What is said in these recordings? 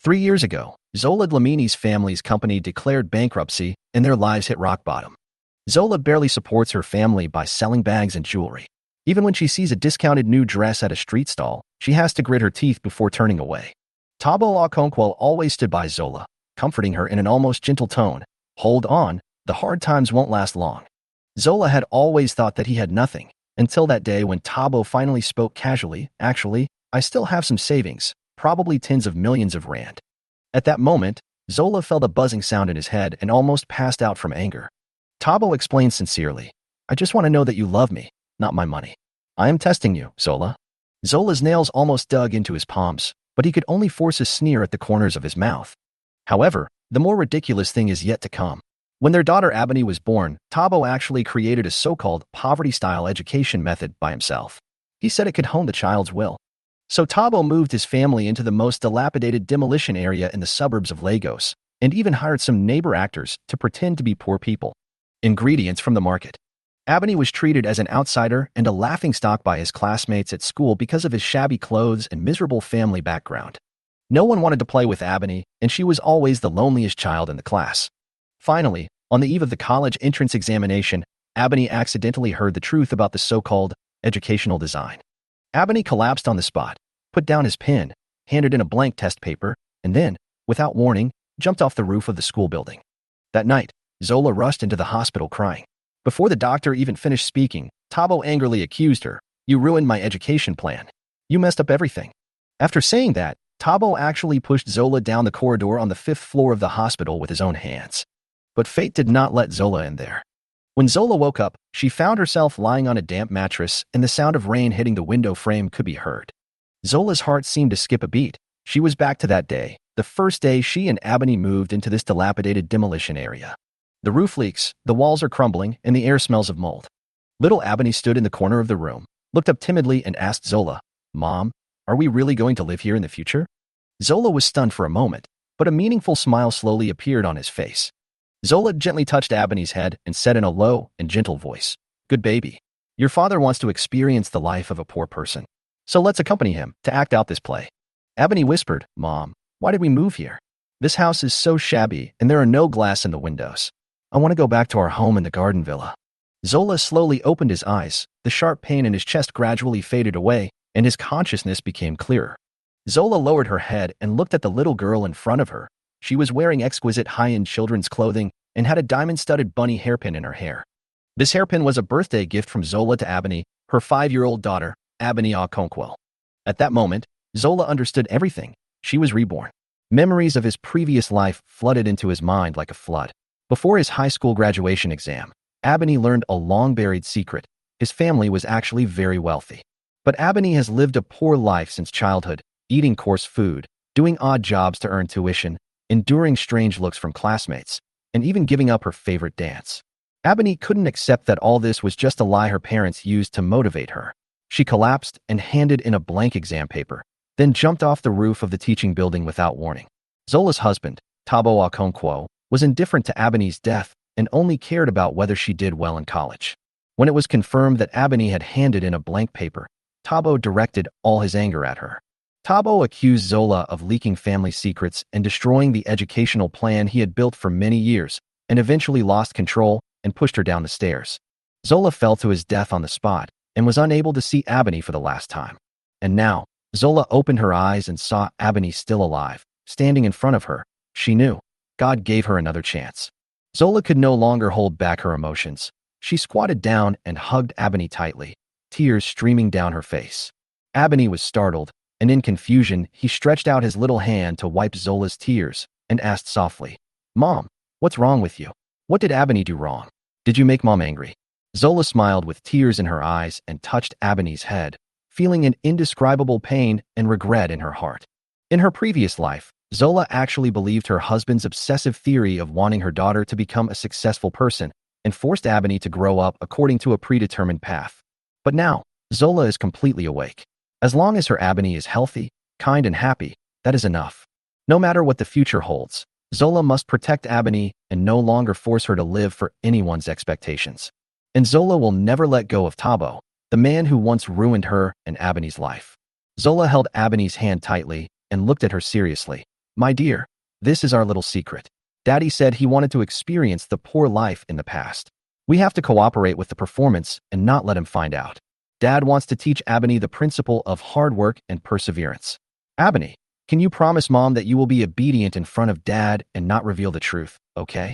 3 years ago, Zola Dlamini's family's company declared bankruptcy and their lives hit rock bottom. Zola barely supports her family by selling bags and jewelry. Even when she sees a discounted new dress at a street stall, she has to grit her teeth before turning away. Thabo Okonkwo always stood by Zola, comforting her in an almost gentle tone. "Hold on, the hard times won't last long." Zola had always thought that he had nothing, until that day when Thabo finally spoke casually. "Actually, I still have some savings, probably tens of millions of rand." At that moment, Zola felt a buzzing sound in his head and almost passed out from anger. Thabo explained sincerely, "I just want to know that you love me, not my money. I am testing you, Zola." Zola's nails almost dug into his palms, but he could only force a sneer at the corners of his mouth. However, the more ridiculous thing is yet to come. When their daughter Abani was born, Thabo actually created a so-called poverty-style education method by himself. He said it could hone the child's will. So Thabo moved his family into the most dilapidated demolition area in the suburbs of Lagos, and even hired some neighbor actors to pretend to be poor people. Ingredients from the market. Abani was treated as an outsider and a laughingstock by his classmates at school because of his shabby clothes and miserable family background. No one wanted to play with Abani, and she was always the loneliest child in the class. Finally, on the eve of the college entrance examination, Abani accidentally heard the truth about the so-called educational design. Abani collapsed on the spot, put down his pen, handed in a blank test paper, and then, without warning, jumped off the roof of the school building. That night, Zola rushed into the hospital crying. Before the doctor even finished speaking, Thabo angrily accused her, "You ruined my education plan. You messed up everything." After saying that, Thabo actually pushed Zola down the corridor on the 5th floor of the hospital with his own hands. But fate did not let Zola in there. When Zola woke up, she found herself lying on a damp mattress, and the sound of rain hitting the window frame could be heard. Zola's heart seemed to skip a beat. She was back to that day, the first day she and Abani moved into this dilapidated demolition area. The roof leaks, the walls are crumbling, and the air smells of mold. Little Abani stood in the corner of the room, looked up timidly and asked Zola, "Mom, are we really going to live here in the future?" Zola was stunned for a moment, but a meaningful smile slowly appeared on his face. Zola gently touched Abani's head and said in a low and gentle voice, "Good baby. Your father wants to experience the life of a poor person. So let's accompany him to act out this play." Abani whispered, "Mom, why did we move here? This house is so shabby and there are no glass in the windows. I want to go back to our home in the garden villa." Zola slowly opened his eyes. The sharp pain in his chest gradually faded away, and his consciousness became clearer. Zola lowered her head and looked at the little girl in front of her. She was wearing exquisite high-end children's clothing and had a diamond-studded bunny hairpin in her hair. This hairpin was a birthday gift from Zola to Abani, her 5-year-old daughter, Abani Okonkwo. At that moment, Zola understood everything. She was reborn. Memories of his previous life flooded into his mind like a flood. Before his high school graduation exam, Abani learned a long-buried secret. His family was actually very wealthy. But Abani has lived a poor life since childhood, eating coarse food, doing odd jobs to earn tuition, enduring strange looks from classmates, and even giving up her favorite dance. Abani couldn't accept that all this was just a lie her parents used to motivate her. She collapsed and handed in a blank exam paper, then jumped off the roof of the teaching building without warning. Zola's husband, Thabo Okonkwo, was indifferent to Abani's death and only cared about whether she did well in college. When it was confirmed that Abani had handed in a blank paper, Thabo directed all his anger at her. Thabo accused Zola of leaking family secrets and destroying the educational plan he had built for many years, and eventually lost control and pushed her down the stairs. Zola fell to his death on the spot and was unable to see Abani for the last time. And now, Zola opened her eyes and saw Abani still alive, standing in front of her. She knew God gave her another chance. Zola could no longer hold back her emotions. She squatted down and hugged Abani tightly, tears streaming down her face. Abani was startled, and in confusion, he stretched out his little hand to wipe Zola's tears and asked softly, "Mom, what's wrong with you? What did Abani do wrong? Did you make Mom angry?" Zola smiled with tears in her eyes and touched Abani's head, feeling an indescribable pain and regret in her heart. In her previous life, Zola actually believed her husband's obsessive theory of wanting her daughter to become a successful person and forced Abani to grow up according to a predetermined path. But now, Zola is completely awake. As long as her Abani is healthy, kind, and happy, that is enough. No matter what the future holds, Zola must protect Abani and no longer force her to live for anyone's expectations. And Zola will never let go of Thabo, the man who once ruined her and Abani's life. Zola held Abani's hand tightly and looked at her seriously. My dear, this is our little secret. Daddy said he wanted to experience the poor life in the past. We have to cooperate with the performance and not let him find out. Dad wants to teach Ebony the principle of hard work and perseverance. Ebony, can you promise Mom that you will be obedient in front of Dad and not reveal the truth, okay?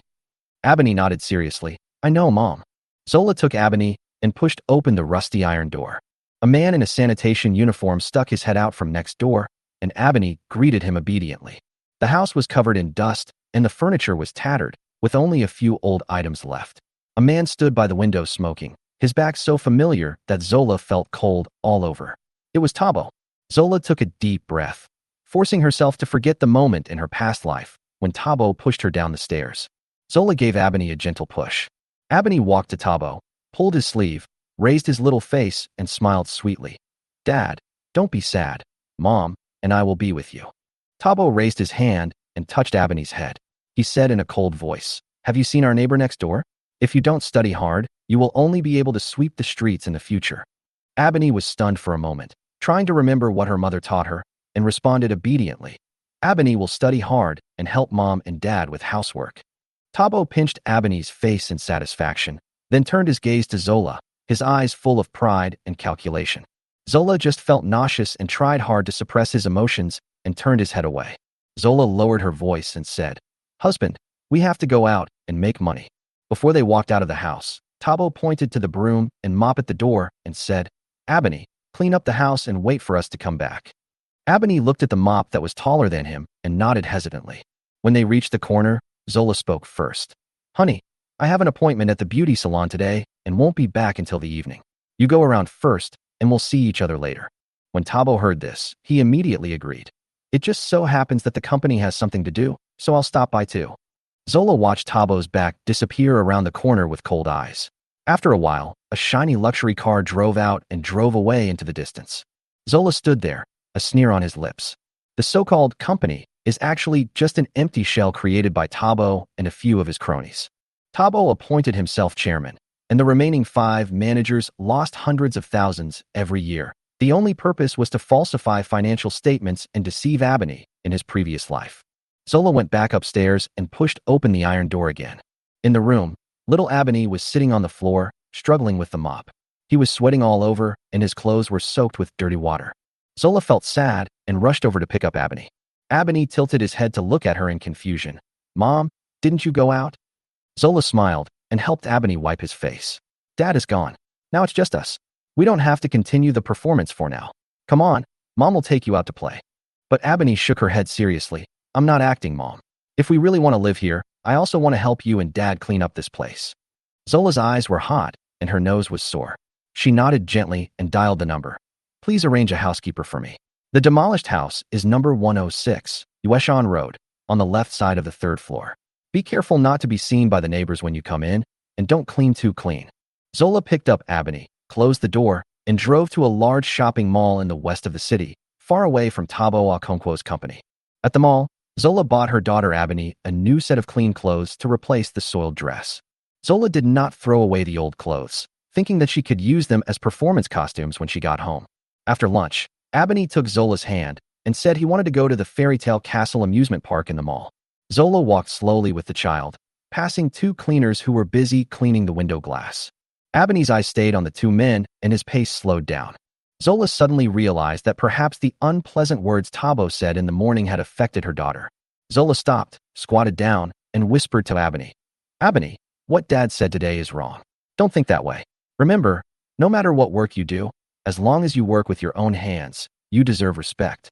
Ebony nodded seriously. I know, Mom. Zola took Ebony and pushed open the rusty iron door. A man in a sanitation uniform stuck his head out from next door, and Ebony greeted him obediently. The house was covered in dust, and the furniture was tattered, with only a few old items left. A man stood by the window smoking, his back so familiar that Zola felt cold all over. It was Thabo. Zola took a deep breath, forcing herself to forget the moment in her past life when Thabo pushed her down the stairs. Zola gave Ebony a gentle push. Ebony walked to Thabo, pulled his sleeve, raised his little face, and smiled sweetly. Dad, don't be sad. Mom and I will be with you. Thabo raised his hand and touched Ebony's head. He said in a cold voice, Have you seen our neighbor next door? If you don't study hard, you will only be able to sweep the streets in the future. Ebony was stunned for a moment, trying to remember what her mother taught her, and responded obediently. Ebony will study hard and help Mom and Dad with housework. Thabo pinched Ebony's face in satisfaction, then turned his gaze to Zola, his eyes full of pride and calculation. Zola just felt nauseous and tried hard to suppress his emotions and turned his head away. Zola lowered her voice and said, Husband, we have to go out and make money. Before they walked out of the house, Thabo pointed to the broom and mop at the door and said, Ebony, clean up the house and wait for us to come back. Ebony looked at the mop that was taller than him and nodded hesitantly. When they reached the corner, Zola spoke first. Honey, I have an appointment at the beauty salon today and won't be back until the evening. You go around first and we'll see each other later. When Thabo heard this, he immediately agreed. It just so happens that the company has something to do, so I'll stop by too. Zola watched Thabo's back disappear around the corner with cold eyes. After a while, a shiny luxury car drove out and drove away into the distance. Zola stood there, a sneer on his lips. The so-called company is actually just an empty shell created by Thabo and a few of his cronies. Thabo appointed himself chairman, and the remaining 5 managers lost hundreds of thousands every year. The only purpose was to falsify financial statements and deceive Ebony in his previous life. Zola went back upstairs and pushed open the iron door again. In the room, little Ebony was sitting on the floor, struggling with the mop. He was sweating all over, and his clothes were soaked with dirty water. Zola felt sad and rushed over to pick up Ebony. Ebony tilted his head to look at her in confusion. Mom, didn't you go out? Zola smiled and helped Ebony wipe his face. Dad is gone. Now it's just us. We don't have to continue the performance for now. Come on, Mom will take you out to play. But Ebony shook her head seriously. I'm not acting, Mom. If we really want to live here, I also want to help you and Dad clean up this place. Zola's eyes were hot and her nose was sore. She nodded gently and dialed the number. Please arrange a housekeeper for me. The demolished house is number 106, Ueshon Road, on the left side of the 3rd floor. Be careful not to be seen by the neighbors when you come in, and don't clean too clean. Zola picked up Ebony, closed the door, and drove to a large shopping mall in the west of the city, far away from Thabo Okonkwo's company. At the mall, Zola bought her daughter Ebony a new set of clean clothes to replace the soiled dress. Zola did not throw away the old clothes, thinking that she could use them as performance costumes when she got home. After lunch, Ebony took Zola's hand and said he wanted to go to the Fairy Tale Castle amusement park in the mall. Zola walked slowly with the child, passing 2 cleaners who were busy cleaning the window glass. Ebony's eyes stayed on the 2 men and his pace slowed down. Zola suddenly realized that perhaps the unpleasant words Thabo said in the morning had affected her daughter. Zola stopped, squatted down, and whispered to Ebony. Ebony, what Dad said today is wrong. Don't think that way. Remember, no matter what work you do, as long as you work with your own hands, you deserve respect.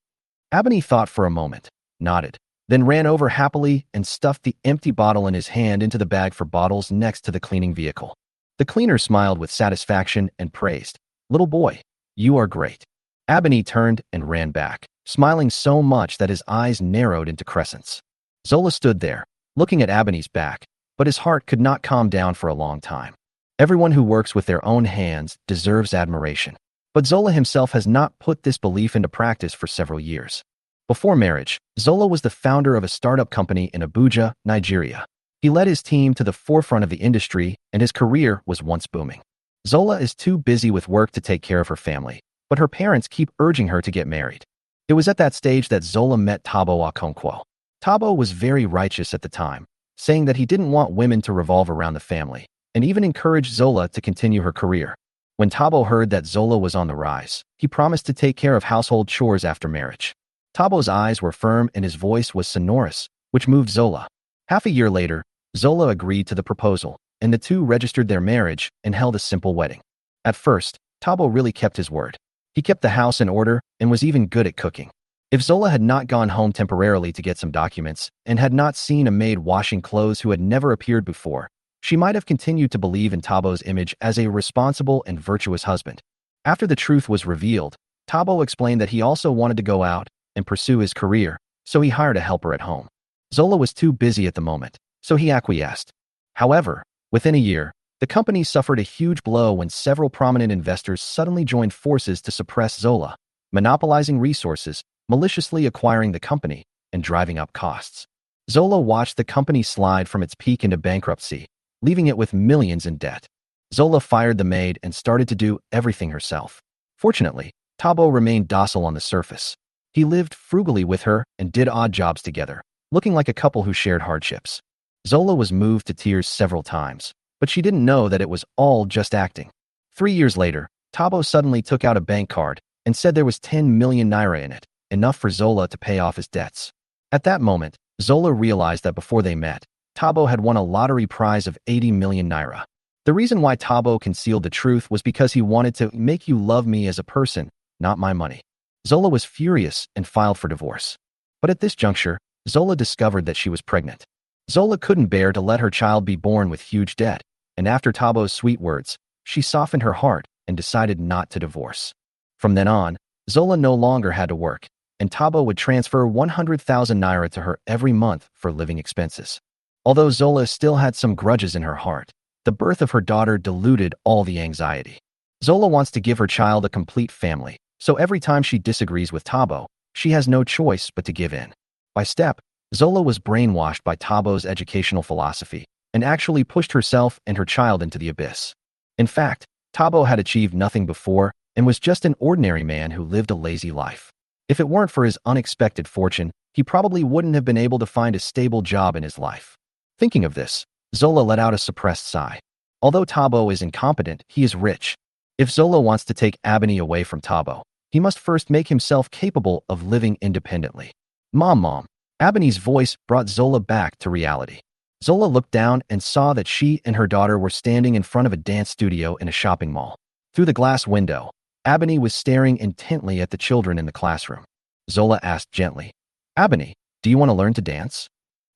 Ebony thought for a moment, nodded, then ran over happily and stuffed the empty bottle in his hand into the bag for bottles next to the cleaning vehicle. The cleaner smiled with satisfaction and praised. Little boy, you are great. Ebony turned and ran back, smiling so much that his eyes narrowed into crescents. Zola stood there, looking at Ebony's back, but his heart could not calm down for a long time. Everyone who works with their own hands deserves admiration. But Zola himself has not put this belief into practice for several years. Before marriage, Zola was the founder of a startup company in Abuja, Nigeria. He led his team to the forefront of the industry, and his career was once booming. Zola is too busy with work to take care of her family, but her parents keep urging her to get married. It was at that stage that Zola met Thabo Okonkwo. Thabo was very righteous at the time, saying that he didn't want women to revolve around the family, and even encouraged Zola to continue her career. When Thabo heard that Zola was on the rise, he promised to take care of household chores after marriage. Thabo's eyes were firm and his voice was sonorous, which moved Zola. Half a year later, Zola agreed to the proposal, and the two registered their marriage and held a simple wedding. At first, Thabo really kept his word. He kept the house in order and was even good at cooking. If Zola had not gone home temporarily to get some documents and had not seen a maid washing clothes who had never appeared before, she might have continued to believe in Thabo's image as a responsible and virtuous husband. After the truth was revealed, Thabo explained that he also wanted to go out and pursue his career, so he hired a helper at home. Zola was too busy at the moment, so he acquiesced. However, within a year, the company suffered a huge blow when several prominent investors suddenly joined forces to suppress Zola, monopolizing resources, maliciously acquiring the company, and driving up costs. Zola watched the company slide from its peak into bankruptcy, leaving it with millions in debt. Zola fired the maid and started to do everything herself. Fortunately, Thabo remained docile on the surface. He lived frugally with her and did odd jobs together, looking like a couple who shared hardships. Zola was moved to tears several times, but she didn't know that it was all just acting. 3 years later, Thabo suddenly took out a bank card and said there was 10 million naira in it, enough for Zola to pay off his debts. At that moment, Zola realized that before they met, Thabo had won a lottery prize of 80 million naira. The reason why Thabo concealed the truth was because he wanted to make you love me as a person, not my money. Zola was furious and filed for divorce. But at this juncture, Zola discovered that she was pregnant. Zola couldn't bear to let her child be born with huge debt, and after Thabo's sweet words, she softened her heart and decided not to divorce. From then on, Zola no longer had to work, and Thabo would transfer 100,000 naira to her every month for living expenses. Although Zola still had some grudges in her heart, the birth of her daughter diluted all the anxiety. Zola wants to give her child a complete family, so every time she disagrees with Thabo, she has no choice but to give in. By step, Zola was brainwashed by Thabo's educational philosophy and actually pushed herself and her child into the abyss. In fact, Thabo had achieved nothing before and was just an ordinary man who lived a lazy life. If it weren't for his unexpected fortune, he probably wouldn't have been able to find a stable job in his life. Thinking of this, Zola let out a suppressed sigh. Although Thabo is incompetent, he is rich. If Zola wants to take Abani away from Thabo, he must first make himself capable of living independently. Mom. Abani's voice brought Zola back to reality. Zola looked down and saw that she and her daughter were standing in front of a dance studio in a shopping mall. Through the glass window, Abani was staring intently at the children in the classroom. Zola asked gently, "Abani, do you want to learn to dance?"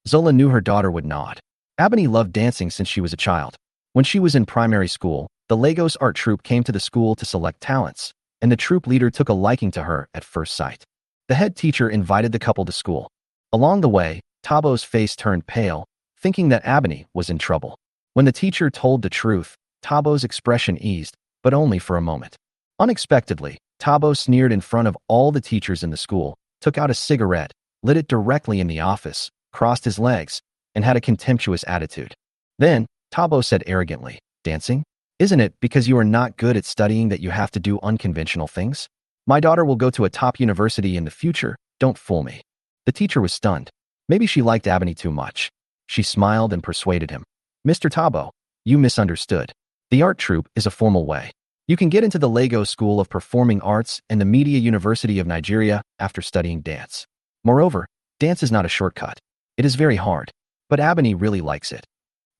Zola knew her daughter would nod. Abani loved dancing since she was a child. When she was in primary school, the Lagos art troupe came to the school to select talents, and the troupe leader took a liking to her at first sight. The head teacher invited the couple to school. Along the way, Thabo's face turned pale, thinking that Abani was in trouble. When the teacher told the truth, Thabo's expression eased, but only for a moment. Unexpectedly, Thabo sneered in front of all the teachers in the school, took out a cigarette, lit it directly in the office, crossed his legs, and had a contemptuous attitude. Then, Thabo said arrogantly, "Dancing? Isn't it because you are not good at studying that you have to do unconventional things? My daughter will go to a top university in the future, don't fool me." The teacher was stunned. Maybe she liked Abani too much. She smiled and persuaded him. "Mr. Thabo, you misunderstood. The art troupe is a formal way. You can get into the Lagos School of Performing Arts and the Media University of Nigeria after studying dance. Moreover, dance is not a shortcut. It is very hard. But Abani really likes it."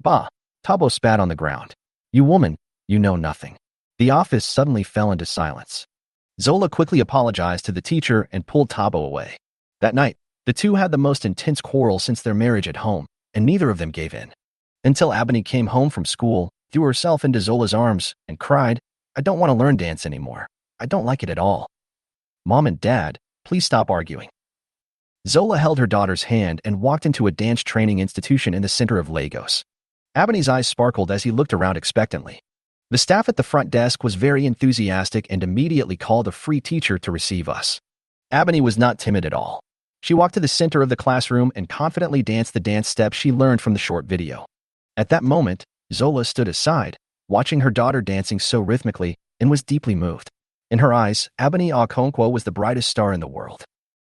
"Bah!" Thabo spat on the ground. "You woman, you know nothing." The office suddenly fell into silence. Zola quickly apologized to the teacher and pulled Thabo away. That night, the two had the most intense quarrel since their marriage at home, and neither of them gave in. Until Abani came home from school, threw herself into Zola's arms, and cried, "I don't want to learn dance anymore. I don't like it at all. Mom and Dad, please stop arguing." Zola held her daughter's hand and walked into a dance training institution in the center of Lagos. Abani's eyes sparkled as he looked around expectantly. The staff at the front desk was very enthusiastic and immediately called a free teacher to receive us. Abani was not timid at all. She walked to the center of the classroom and confidently danced the dance steps she learned from the short video. At that moment, Zola stood aside, watching her daughter dancing so rhythmically, and was deeply moved. In her eyes, Thabo Okonkwo was the brightest star in the world.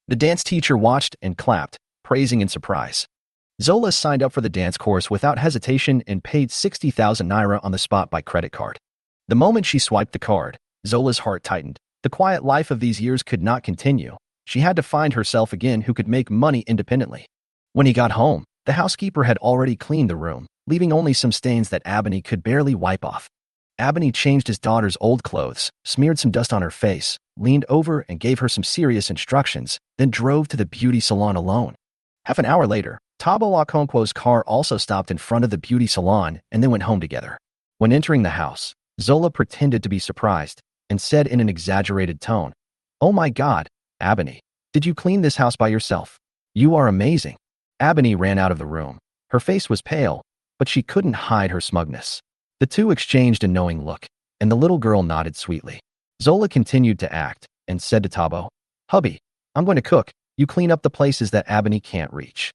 The dance teacher watched and clapped, praising in surprise. Zola signed up for the dance course without hesitation and paid 60,000 naira on the spot by credit card. The moment she swiped the card, Zola's heart tightened. The quiet life of these years could not continue. She had to find herself again who could make money independently. When he got home, the housekeeper had already cleaned the room, leaving only some stains that Abani could barely wipe off. Abani changed his daughter's old clothes, smeared some dust on her face, leaned over and gave her some serious instructions, then drove to the beauty salon alone. Half an hour later, Thabo Okonkwo's car also stopped in front of the beauty salon and they went home together. When entering the house, Zola pretended to be surprised and said in an exaggerated tone, "Oh my God, Abani, did you clean this house by yourself? You are amazing." Abani ran out of the room. Her face was pale, but she couldn't hide her smugness. The two exchanged a knowing look, and the little girl nodded sweetly. Zola continued to act and said to Thabo, "Hubby, I'm going to cook. You clean up the places that Abani can't reach."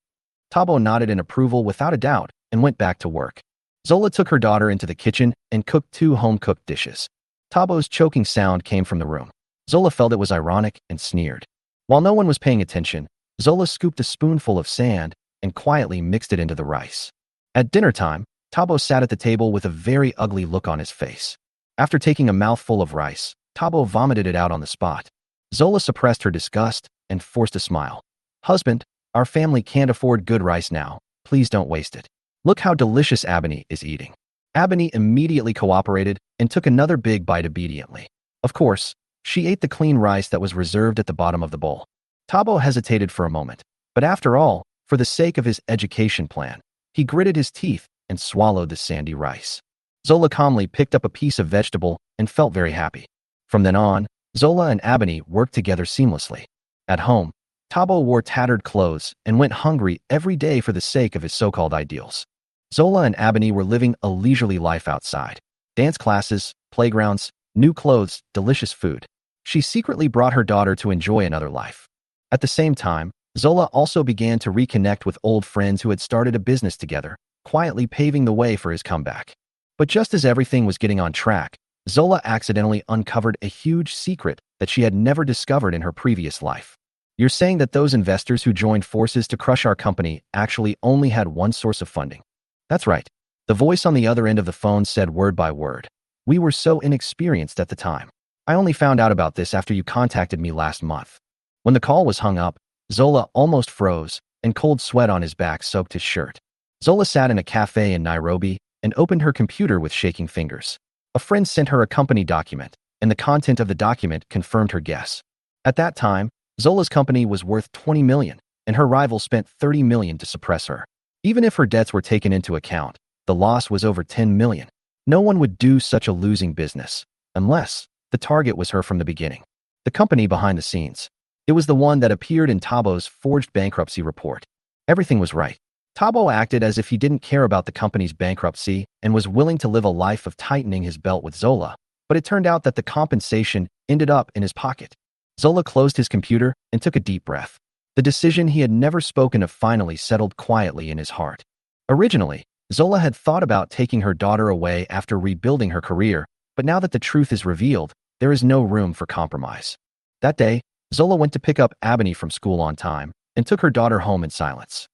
Thabo nodded in approval without a doubt and went back to work. Zola took her daughter into the kitchen and cooked 2 home-cooked dishes. Thabo's choking sound came from the room. Zola felt it was ironic and sneered. While no one was paying attention, Zola scooped a spoonful of sand and quietly mixed it into the rice. At dinner time, Thabo sat at the table with a very ugly look on his face. After taking a mouthful of rice, Thabo vomited it out on the spot. Zola suppressed her disgust and forced a smile. "Husband, our family can't afford good rice now. Please don't waste it. Look how delicious Abani is eating." Abani immediately cooperated and took another big bite obediently. Of course, she ate the clean rice that was reserved at the bottom of the bowl. Thabo hesitated for a moment, but after all, for the sake of his education plan, he gritted his teeth and swallowed the sandy rice. Zola calmly picked up a piece of vegetable and felt very happy. From then on, Zola and Abani worked together seamlessly. At home, Thabo wore tattered clothes and went hungry every day for the sake of his so-called ideals. Zola and Abani were living a leisurely life outside. Dance classes, playgrounds, new clothes, delicious food. She secretly brought her daughter to enjoy another life. At the same time, Zola also began to reconnect with old friends who had started a business together, quietly paving the way for his comeback. But just as everything was getting on track, Zola accidentally uncovered a huge secret that she had never discovered in her previous life. "You're saying that those investors who joined forces to crush our company actually only had one source of funding?" "That's right." The voice on the other end of the phone said word by word. "We were so inexperienced at the time. I only found out about this after you contacted me last month." When the call was hung up, Zola almost froze, and cold sweat on his back soaked his shirt. Zola sat in a cafe in Nairobi and opened her computer with shaking fingers. A friend sent her a company document, and the content of the document confirmed her guess. At that time, Zola's company was worth 20 million, and her rival spent 30 million to suppress her. Even if her debts were taken into account, the loss was over 10 million. No one would do such a losing business, unless the target was her from the beginning. The company behind the scenes. It was the one that appeared in Thabo's forged bankruptcy report. Everything was right. Thabo acted as if he didn't care about the company's bankruptcy and was willing to live a life of tightening his belt with Zola, but it turned out that the compensation ended up in his pocket. Zola closed his computer and took a deep breath. The decision he had never spoken of finally settled quietly in his heart. Originally, Zola had thought about taking her daughter away after rebuilding her career, but now that the truth is revealed, there is no room for compromise. That day, Zola went to pick up Abani from school on time and took her daughter home in silence.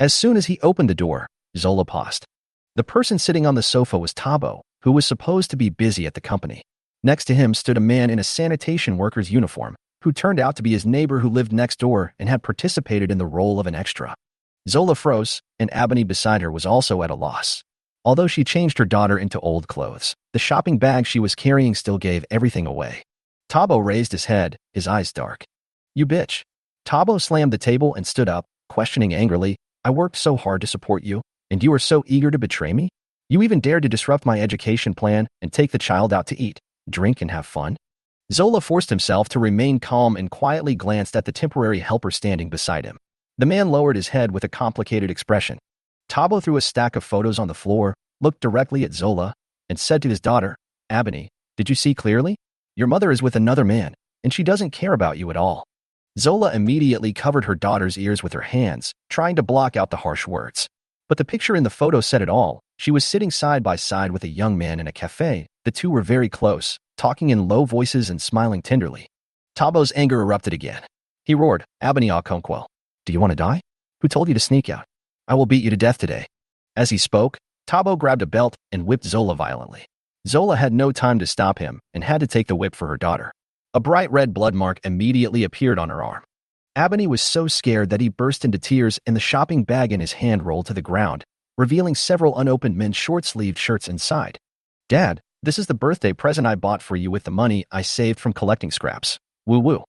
As soon as he opened the door, Zola paused. The person sitting on the sofa was Thabo, who was supposed to be busy at the company. Next to him stood a man in a sanitation worker's uniform, who turned out to be his neighbor who lived next door and had participated in the role of an extra. Zola froze, and Abani beside her was also at a loss. Although she changed her daughter into old clothes, the shopping bag she was carrying still gave everything away. Thabo raised his head, his eyes dark. "You bitch." Thabo slammed the table and stood up, questioning angrily, "I worked so hard to support you, and you were so eager to betray me? You even dared to disrupt my education plan and take the child out to eat, drink, and have fun?" Zola forced himself to remain calm and quietly glanced at the temporary helper standing beside him. The man lowered his head with a complicated expression. Thabo threw a stack of photos on the floor, looked directly at Zola, and said to his daughter, "Abani, did you see clearly? Your mother is with another man, and she doesn't care about you at all." Zola immediately covered her daughter's ears with her hands, trying to block out the harsh words. But the picture in the photo said it all. She was sitting side by side with a young man in a cafe. The two were very close, talking in low voices and smiling tenderly. Thabo's anger erupted again. He roared, "Thabo Okonkwo, do you want to die? Who told you to sneak out? I will beat you to death today." As he spoke, Thabo grabbed a belt and whipped Zola violently. Zola had no time to stop him and had to take the whip for her daughter. A bright red blood mark immediately appeared on her arm. Abney was so scared that he burst into tears and the shopping bag in his hand rolled to the ground, revealing several unopened men's short-sleeved shirts inside. "Dad, this is the birthday present I bought for you with the money I saved from collecting scraps. Woo-woo."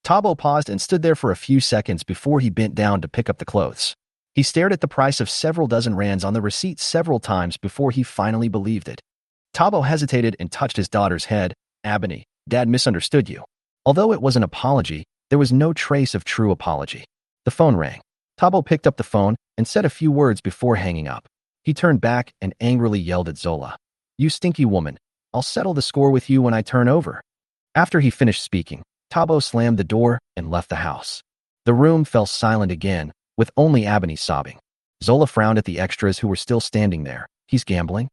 Thabo paused and stood there for a few seconds before he bent down to pick up the clothes. He stared at the price of several dozen rands on the receipt several times before he finally believed it. Thabo hesitated and touched his daughter's head. "Abney, Dad misunderstood you." Although it was an apology, there was no trace of true apology. The phone rang. Thabo picked up the phone and said a few words before hanging up. He turned back and angrily yelled at Zola, "You stinky woman, I'll settle the score with you when I turn over." After he finished speaking, Thabo slammed the door and left the house. The room fell silent again, with only Abney sobbing. Zola frowned at the extras who were still standing there. "He's gambling?"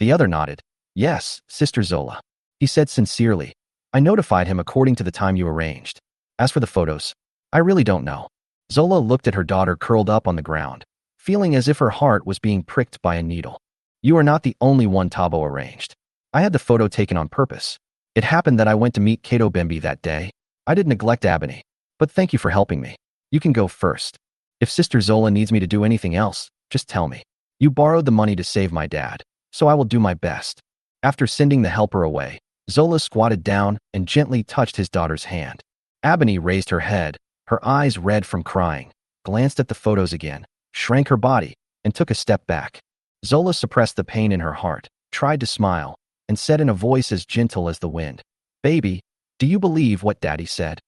The other nodded. "Yes, Sister Zola." He said sincerely, "I notified him according to the time you arranged. As for the photos, I really don't know." Zola looked at her daughter curled up on the ground, feeling as if her heart was being pricked by a needle. "You are not the only one Thabo arranged. I had the photo taken on purpose. It happened that I went to meet Kato Bembe that day. I did neglect Abney, but thank you for helping me. You can go first. If Sister Zola needs me to do anything else, just tell me. You borrowed the money to save my dad, so I will do my best." After sending the helper away, Zola squatted down and gently touched his daughter's hand. Abney raised her head, her eyes red from crying, glanced at the photos again, shrank her body, and took a step back. Zola suppressed the pain in her heart, tried to smile, and said in a voice as gentle as the wind, "Baby, do you believe what Daddy said?"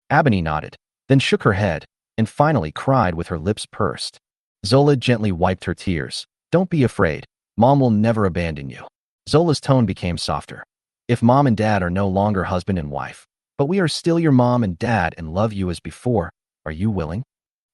Abney nodded, then shook her head, and finally cried with her lips pursed. Zola gently wiped her tears. "Don't be afraid. Mom will never abandon you." Zola's tone became softer. "If Mom and Dad are no longer husband and wife, but we are still your mom and dad and love you as before, are you willing?"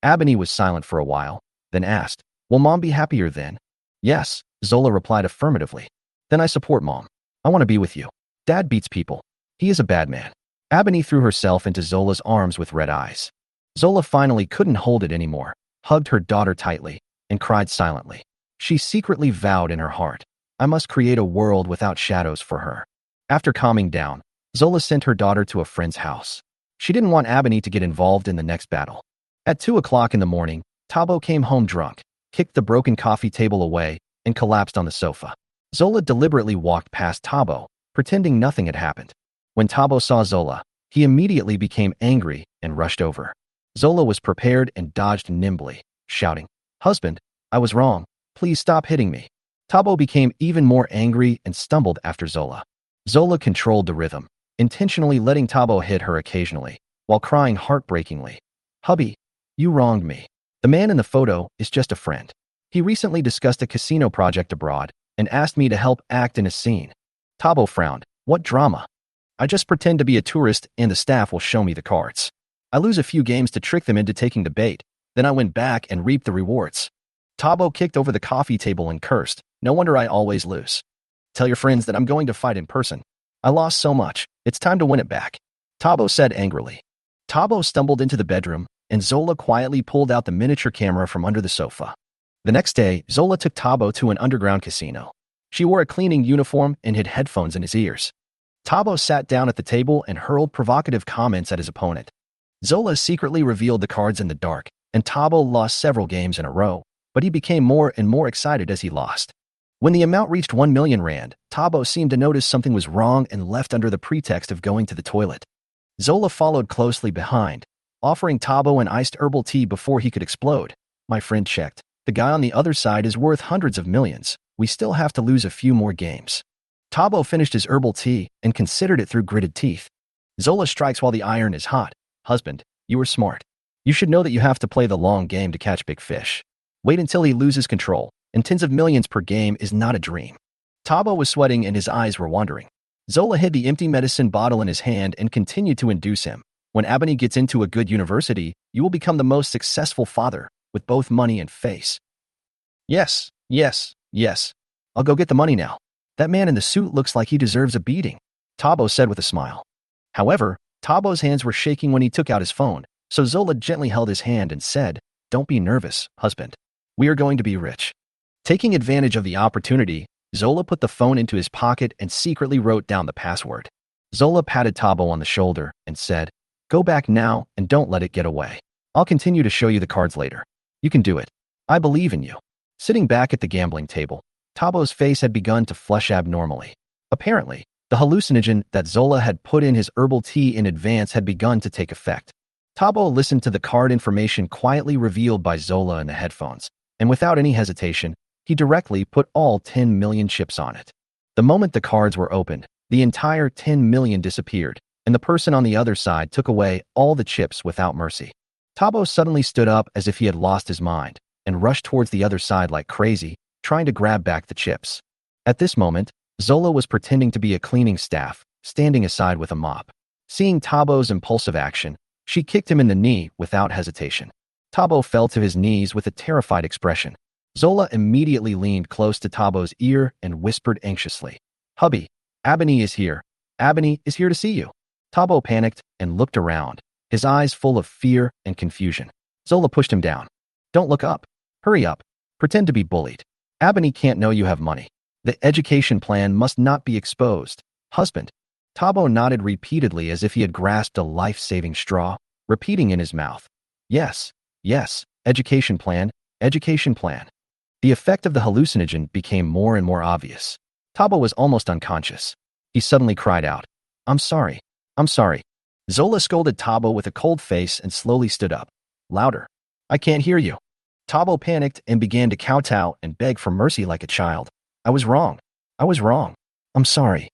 Abney was silent for a while, then asked, "Will Mom be happier then?" "Yes," Zola replied affirmatively. "Then I support Mom. I want to be with you. Dad beats people. He is a bad man." Abney threw herself into Zola's arms with red eyes. Zola finally couldn't hold it anymore, hugged her daughter tightly, and cried silently. She secretly vowed in her heart, "I must create a world without shadows for her." After calming down, Zola sent her daughter to a friend's house. She didn't want Abney to get involved in the next battle. At 2 o'clock in the morning, Thabo came home drunk, kicked the broken coffee table away, and collapsed on the sofa. Zola deliberately walked past Thabo, pretending nothing had happened. When Thabo saw Zola, he immediately became angry and rushed over. Zola was prepared and dodged nimbly, shouting, "Husband, I was wrong. Please stop hitting me." Thabo became even more angry and stumbled after Zola. Zola controlled the rhythm, intentionally letting Thabo hit her occasionally, while crying heartbreakingly, "Hubby, you wronged me. The man in the photo is just a friend. He recently discussed a casino project abroad and asked me to help act in a scene." Thabo frowned. "What drama? I just pretend to be a tourist and the staff will show me the cards. I lose a few games to trick them into taking the bait, then I went back and reaped the rewards." Thabo kicked over the coffee table and cursed, "No wonder I always lose. Tell your friends that I'm going to fight in person. I lost so much, it's time to win it back," Thabo said angrily. Thabo stumbled into the bedroom, and Zola quietly pulled out the miniature camera from under the sofa. The next day, Zola took Thabo to an underground casino. She wore a cleaning uniform and hid headphones in his ears. Thabo sat down at the table and hurled provocative comments at his opponent. Zola secretly revealed the cards in the dark, and Thabo lost several games in a row, but he became more and more excited as he lost. When the amount reached 1 million rand, Thabo seemed to notice something was wrong and left under the pretext of going to the toilet. Zola followed closely behind, offering Thabo an iced herbal tea before he could explode. "My friend checked. The guy on the other side is worth hundreds of millions. We still have to lose a few more games." Thabo finished his herbal tea and considered it through gritted teeth. "Zola strikes while the iron is hot. Husband, you are smart. You should know that you have to play the long game to catch big fish. Wait until he loses control, and tens of millions per game is not a dream." Thabo was sweating and his eyes were wandering. Zola hid the empty medicine bottle in his hand and continued to induce him. "When Abney gets into a good university, you will become the most successful father, with both money and face." Yes. I'll go get the money now. That man in the suit looks like he deserves a beating," Thabo said with a smile. However, Thabo's hands were shaking when he took out his phone, so Zola gently held his hand and said, Don't be nervous, husband. We are going to be rich. Taking advantage of the opportunity, Zola put the phone into his pocket and secretly wrote down the password. Zola patted Thabo on the shoulder and said, "Go back now and don't let it get away. I'll continue to show you the cards later. You can do it. I believe in you." Sitting back at the gambling table, Thabo's face had begun to flush abnormally. Apparently, the hallucinogen that Zola had put in his herbal tea in advance had begun to take effect. Thabo listened to the card information quietly revealed by Zola in the headphones, and without any hesitation, he directly put all 10 million chips on it. The moment the cards were opened, the entire 10 million disappeared, and the person on the other side took away all the chips without mercy. Thabo suddenly stood up as if he had lost his mind and rushed towards the other side like crazy, trying to grab back the chips. At this moment, Zola was pretending to be a cleaning staff, standing aside with a mop. Seeing Thabo's impulsive action, she kicked him in the knee without hesitation. Thabo fell to his knees with a terrified expression. Zola immediately leaned close to Thabo's ear and whispered anxiously, "Hubby, Abani is here. Abani is here to see you." Thabo panicked and looked around, his eyes full of fear and confusion. Zola pushed him down. "Don't look up. Hurry up. Pretend to be bullied. Abani can't know you have money. The education plan must not be exposed. Husband." Thabo nodded repeatedly as if he had grasped a life-saving straw, repeating in his mouth, "Yes, yes, education plan, education plan." The effect of the hallucinogen became more and more obvious. Thabo was almost unconscious. He suddenly cried out, I'm sorry. Zola scolded Thabo with a cold face and slowly stood up. "Louder. I can't hear you." Thabo panicked and began to kowtow and beg for mercy like a child. "I was wrong. I'm sorry.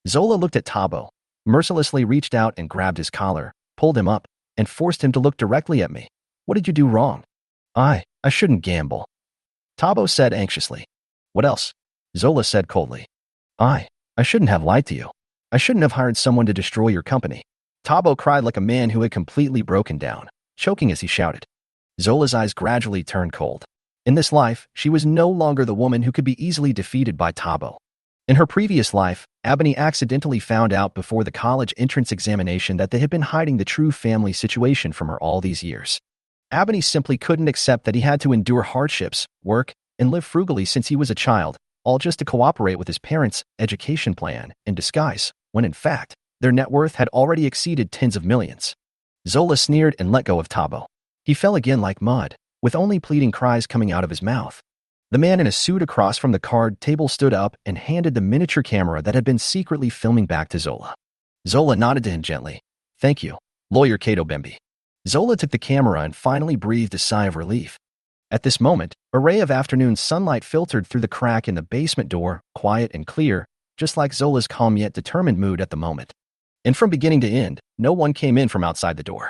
Zola looked at Thabo, mercilessly reached out and grabbed his collar, pulled him up, and forced him to look directly at me. "What did you do wrong?" I shouldn't gamble," Thabo said anxiously. "What else?" Zola said coldly. I shouldn't have lied to you. I shouldn't have hired someone to destroy your company." Thabo cried like a man who had completely broken down, choking as he shouted. Zola's eyes gradually turned cold. In this life, she was no longer the woman who could be easily defeated by Thabo. In her previous life, Abani accidentally found out before the college entrance examination that they had been hiding the true family situation from her all these years. Abani simply couldn't accept that he had to endure hardships, work, and live frugally since he was a child, all just to cooperate with his parents' education plan in disguise, when in fact, their net worth had already exceeded tens of millions. Zola sneered and let go of Thabo. He fell again like mud, with only pleading cries coming out of his mouth. The man in a suit across from the card table stood up and handed the miniature camera that had been secretly filming back to Zola. Zola nodded to him gently. "Thank you, Lawyer Kato Bembe." Zola took the camera and finally breathed a sigh of relief. At this moment, a ray of afternoon sunlight filtered through the crack in the basement door, quiet and clear, just like Zola's calm yet determined mood at the moment. And from beginning to end, no one came in from outside the door.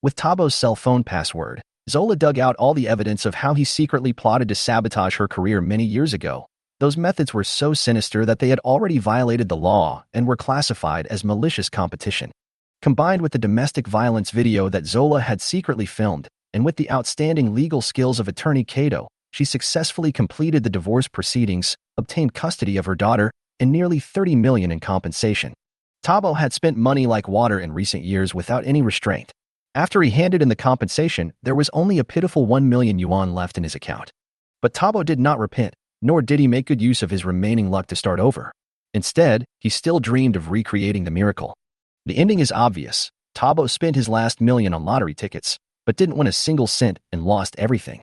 With Thabo's cell phone password, Zola dug out all the evidence of how he secretly plotted to sabotage her career many years ago. Those methods were so sinister that they had already violated the law and were classified as malicious competition. Combined with the domestic violence video that Zola had secretly filmed, and with the outstanding legal skills of attorney Kato, she successfully completed the divorce proceedings, obtained custody of her daughter, and nearly 30 million in compensation. Thabo had spent money like water in recent years without any restraint. After he handed in the compensation, there was only a pitiful 1 million yuan left in his account. But Thabo did not repent, nor did he make good use of his remaining luck to start over. Instead, he still dreamed of recreating the miracle. The ending is obvious. Thabo spent his last million on lottery tickets, but didn't win a single cent and lost everything.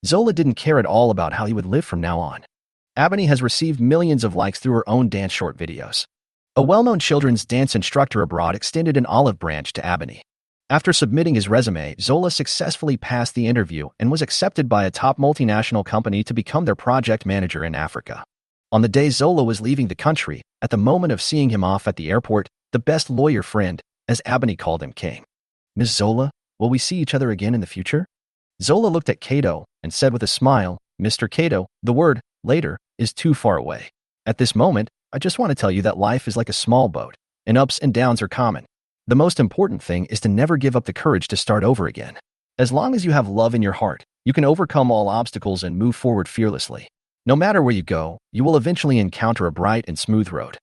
Zola didn't care at all about how he would live from now on. Abani has received millions of likes through her own dance short videos. A well-known children's dance instructor abroad extended an olive branch to Abani. After submitting his resume, Zola successfully passed the interview and was accepted by a top multinational company to become their project manager in Africa. On the day Zola was leaving the country, at the moment of seeing him off at the airport, the best lawyer friend, as Abani called him, came. "Ms. Zola, will we see each other again in the future?" Zola looked at Kato and said with a smile, "Mr. Kato, the word, later, is too far away. At this moment, I just want to tell you that life is like a small boat, and ups and downs are common. The most important thing is to never give up the courage to start over again. As long as you have love in your heart, you can overcome all obstacles and move forward fearlessly. No matter where you go, you will eventually encounter a bright and smooth road."